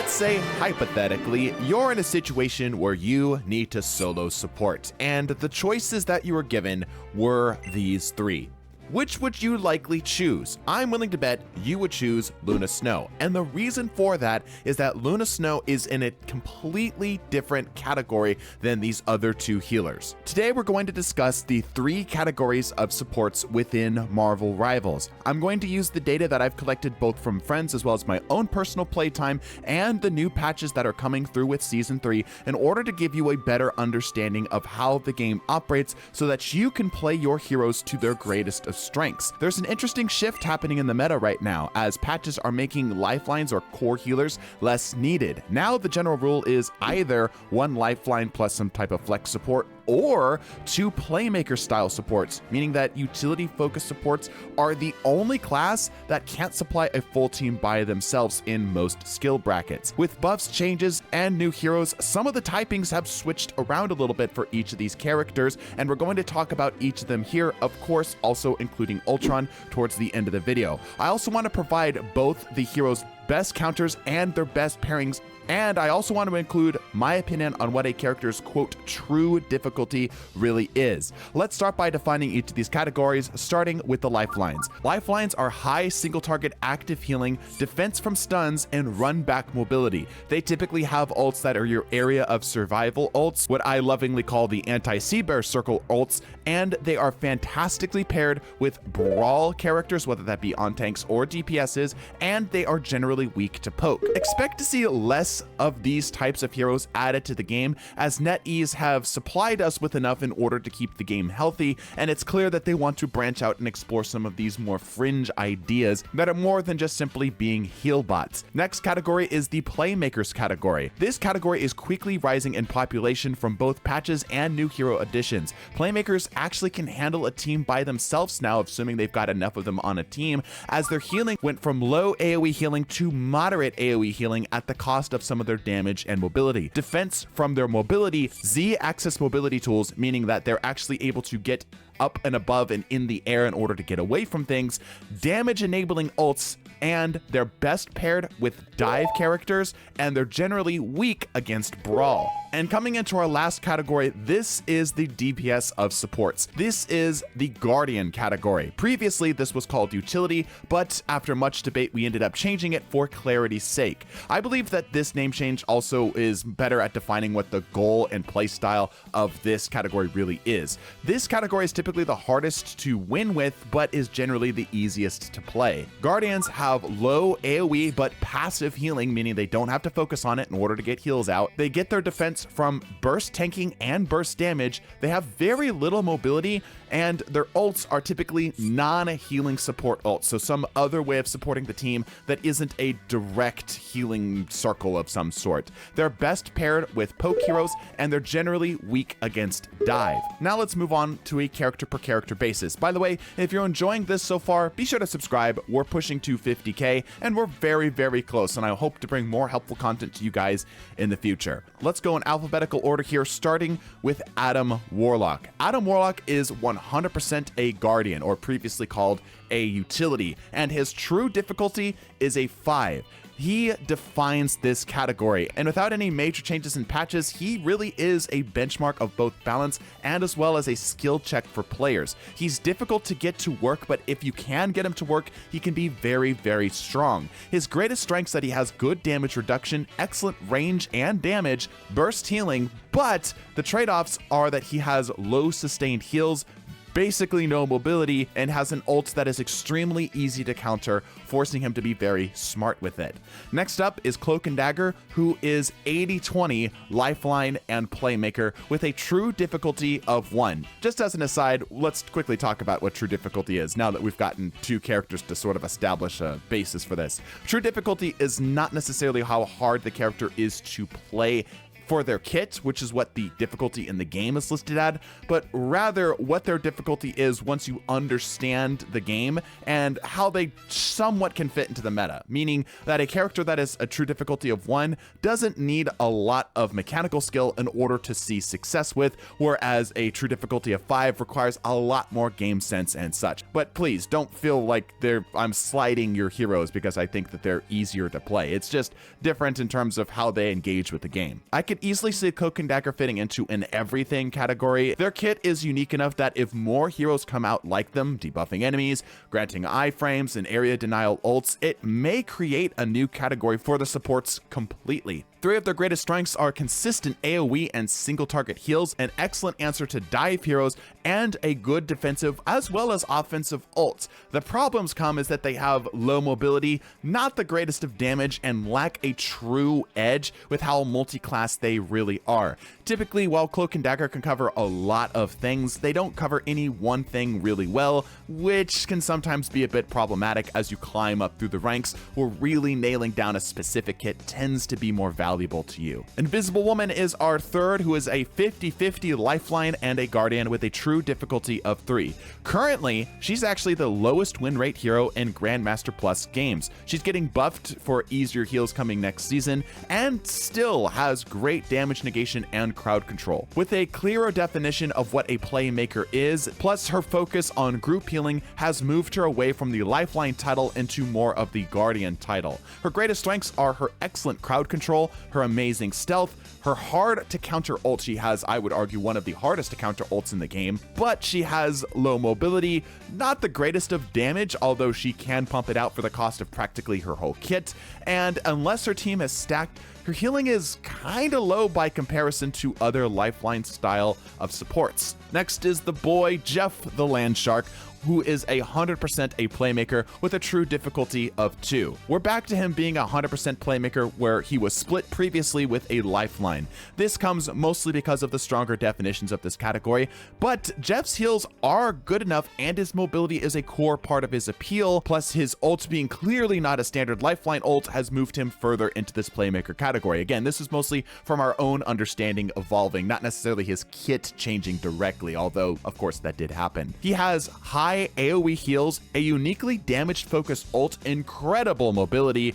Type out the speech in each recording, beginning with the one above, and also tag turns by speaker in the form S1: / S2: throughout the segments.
S1: Let's say, hypothetically, you're in a situation where you need to solo support, and the choices that you were given were these three. Which would you likely choose? I'm willing to bet you would choose Luna Snow. And the reason for that is that Luna Snow is in a completely different category than these other two healers. Today, we're going to discuss the three categories of supports within Marvel Rivals. I'm going to use the data that I've collected both from friends as well as my own personal playtime and the new patches that are coming through with Season 3 in order to give you a better understanding of how the game operates so that you can play your heroes to their greatest of strengths. There's an interesting shift happening in the meta right now as patches are making lifelines or core healers less needed. Now the general rule is either one lifeline plus some type of flex support or two playmaker style supports, meaning that utility focused supports are the only class that can't supply a full team by themselves in most skill brackets. With buffs, changes, and new heroes, some of the typings have switched around a little bit for each of these characters, and we're going to talk about each of them here, of course, also including Ultron towards the end of the video. I also want to provide both the heroes' best counters and their best pairings, and I also want to include my opinion on what a character's quote true difficulty really is. Let's start by defining each of these categories, starting with the lifelines. Lifelines are high single target active healing, defense from stuns, and run back mobility. They typically have ults that are your area of survival ults, what I lovingly call the anti-sea bear circle ults, and they are fantastically paired with brawl characters, whether that be on tanks or DPSs, and they are generally weak to poke. Expect to see less of these types of heroes added to the game, as NetEase have supplied us with enough in order to keep the game healthy, and it's clear that they want to branch out and explore some of these more fringe ideas that are more than just simply being heal bots. Next category is the Playmakers category. This category is quickly rising in population from both patches and new hero additions. Playmakers actually can handle a team by themselves now, assuming they've got enough of them on a team, as their healing went from low AoE healing to moderate AoE healing at the cost of some of their damage and mobility. Defense from their mobility, Z-axis mobility tools, meaning that they're actually able to get up and above and in the air in order to get away from things, damage enabling ults, and they're best paired with dive characters, and they're generally weak against brawl. And coming into our last category, this is the DPS of supports. This is the Guardian category. Previously, this was called Utility, but after much debate, we ended up changing it for clarity's sake. I believe that this name change also is better at defining what the goal and playstyle of this category really is. This category is typically the hardest to win with, but is generally the easiest to play. Guardians have low AoE but passive healing, meaning they don't have to focus on it in order to get heals out. They get their defense from burst tanking and burst damage. They have very little mobility, and their ults are typically non-healing support ults, so some other way of supporting the team that isn't a direct healing circle of some sort. They're best paired with poke heroes, and they're generally weak against dive. Now let's move on to a character per character basis. By the way, if you're enjoying this so far, be sure to subscribe. We're pushing to 50K, and we're very, very close, and I hope to bring more helpful content to you guys in the future. Let's go in alphabetical order here, starting with Adam Warlock. Adam Warlock is 100% a Guardian, or previously called a utility, and his true difficulty is a 5. He defines this category, and without any major changes in patches, he really is a benchmark of both balance and as well as a skill check for players. He's difficult to get to work, but if you can get him to work, he can be very, very strong. His greatest strengths that he has good damage reduction, excellent range and damage, burst healing, but the trade-offs are that he has low sustained heals, basically no mobility, and has an ult that is extremely easy to counter, forcing him to be very smart with it. Next up is Cloak and Dagger, who is 80-20 lifeline and playmaker with a true difficulty of 1. Just as an aside, let's quickly talk about what true difficulty is now that we've gotten two characters to sort of establish a basis for this. True difficulty is not necessarily how hard the character is to play for their kit, which is what the difficulty in the game is listed at, but rather what their difficulty is once you understand the game and how they somewhat can fit into the meta, meaning that a character that is a true difficulty of 1 doesn't need a lot of mechanical skill in order to see success with, whereas a true difficulty of 5 requires a lot more game sense and such. But please don't feel like I'm sliding your heroes because I think that they're easier to play. It's just different in terms of how they engage with the game. I could easily see Cloak and Dagger fitting into an everything category. Their kit is unique enough that if more heroes come out like them, debuffing enemies, granting iframes, and area denial ults, it may create a new category for the supports completely. 3 of their greatest strengths are consistent AoE and single target heals, an excellent answer to dive heroes, and a good defensive as well as offensive ults. The problems come is that they have low mobility, not the greatest of damage, and lack a true edge with how multi-class they really are. Typically, while Cloak and Dagger can cover a lot of things, they don't cover any one thing really well, which can sometimes be a bit problematic as you climb up through the ranks, where really nailing down a specific kit tends to be more valuable to you. Invisible Woman is our third, who is a 50-50 lifeline and a guardian with a true difficulty of 3. Currently, she's actually the lowest win rate hero in Grandmaster Plus games. She's getting buffed for easier heals coming next season, and still has great damage negation and crowd control. With a clearer definition of what a playmaker is, plus her focus on group healing has moved her away from the lifeline title into more of the guardian title. Her greatest strengths are her excellent crowd control, her amazing stealth, her hard to counter ult. She has, I would argue, one of the hardest to counter ults in the game, but she has low mobility, not the greatest of damage, although she can pump it out for the cost of practically her whole kit, and unless her team is stacked, her healing is kinda low by comparison to other lifeline style of supports. Next is the boy Jeff the Land Shark, who is 100% a playmaker with a true difficulty of 2. We're back to him being 100% playmaker where he was split previously with a lifeline. This comes mostly because of the stronger definitions of this category, but Jeff's heals are good enough and his mobility is a core part of his appeal, plus his ult being clearly not a standard lifeline ult has moved him further into this playmaker category. Again, this is mostly from our own understanding evolving, not necessarily his kit changing directly, although of course that did happen. He has high AoE heals, a uniquely damage focused ult, incredible mobility,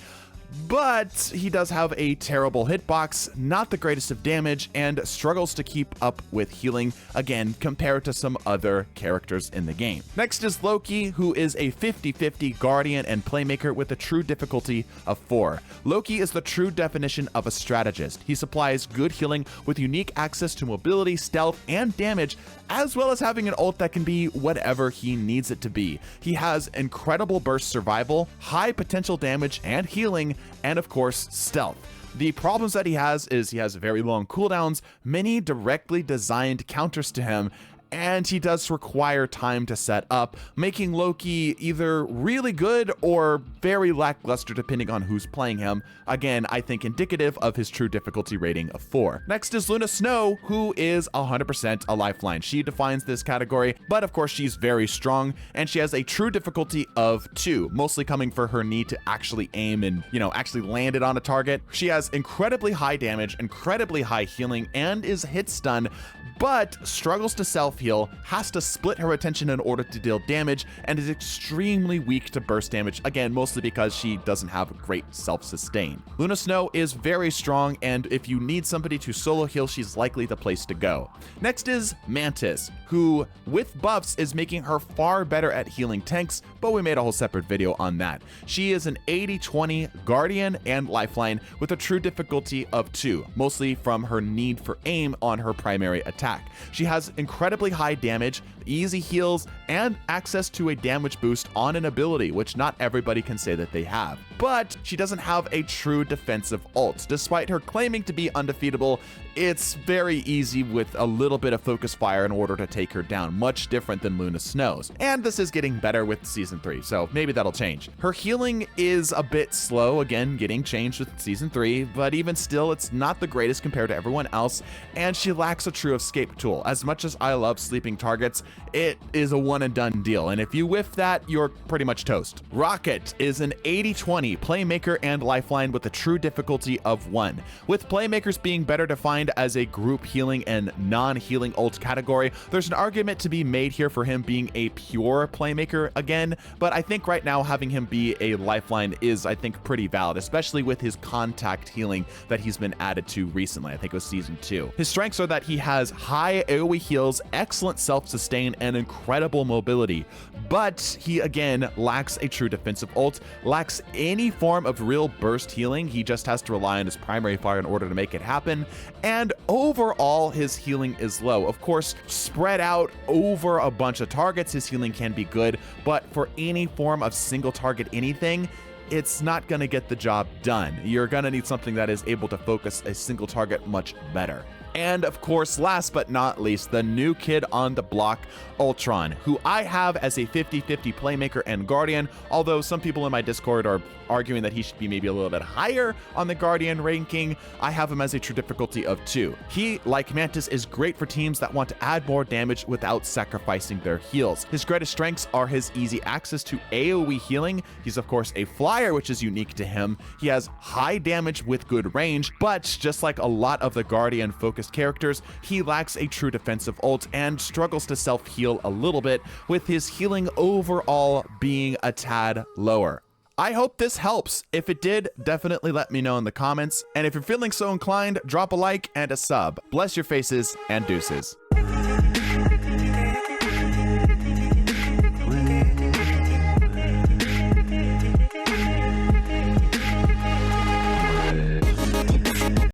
S1: but he does have a terrible hitbox, not the greatest of damage, and struggles to keep up with healing, again, compared to some other characters in the game. Next is Loki, who is a 50-50 guardian and playmaker with a true difficulty of 4. Loki is the true definition of a strategist. He supplies good healing with unique access to mobility, stealth, and damage, as well as having an ult that can be whatever he needs it to be. He has incredible burst survival, high potential damage and healing, and of course, stealth. The problems that he has is he has very long cooldowns, many directly designed counters to him, and he does require time to set up, making Loki either really good or very lackluster depending on who's playing him. Again, I think indicative of his true difficulty rating of 4. Next is Luna Snow, who is 100% a lifeline. She defines this category, but of course she's very strong, and she has a true difficulty of 2, mostly coming for her need to actually aim and, actually land it on a target. She has incredibly high damage, incredibly high healing, and is hit stun, but struggles to self-heal, has to split her attention in order to deal damage, and is extremely weak to burst damage, again, mostly because she doesn't have great self-sustain. Luna Snow is very strong, and if you need somebody to solo heal, she's likely the place to go. Next is Mantis, who, with buffs, is making her far better at healing tanks, but we made a whole separate video on that. She is an 80-20 guardian and lifeline with a true difficulty of 2, mostly from her need for aim on her primary attack. She has incredibly high damage, easy heals, and access to a damage boost on an ability, which not everybody can say that they have. But she doesn't have a true defensive ult. Despite her claiming to be undefeatable, it's very easy with a little bit of focus fire in order to take her down, much different than Luna Snow's. And this is getting better with Season 3, so maybe that'll change. Her healing is a bit slow, again, getting changed with Season 3, but even still, it's not the greatest compared to everyone else, and she lacks a true escape tool. As much as I love sleeping targets, it is a one and done deal, and if you whiff that, you're pretty much toast. Rocket is an 80-20 playmaker and lifeline with a true difficulty of 1. With playmakers being better defined as a group healing and non-healing ult category, there's an argument to be made here for him being a pure playmaker again, but I think right now having him be a lifeline is, I think, pretty valid, especially with his contact healing that he's been added to recently. I think it was season 2. His strengths are that he has high AoE heals, excellent self-sustain, and incredible mobility, but he again lacks a true defensive ult, lacks any form of real burst healing. He just has to rely on his primary fire in order to make it happen, and overall his healing is low. Of course, spread out over a bunch of targets, his healing can be good, but for any form of single target anything, it's not going to get the job done. You're going to need something that is able to focus a single target much better. And of course, last but not least, the new kid on the block, Ultron, who I have as a 50-50 playmaker and guardian, although some people in my Discord are arguing that he should be maybe a little bit higher on the guardian ranking. I have him as a true difficulty of 2. He, like Mantis, is great for teams that want to add more damage without sacrificing their heals. His greatest strengths are his easy access to AoE healing. He's of course a flyer, which is unique to him. He has high damage with good range, but just like a lot of the guardian focused characters, he lacks a true defensive ult and struggles to self-heal a little bit, with his healing overall being a tad lower. I hope this helps. If it did, definitely let me know in the comments. And if you're feeling so inclined, drop a like and a sub. Bless your faces and deuces.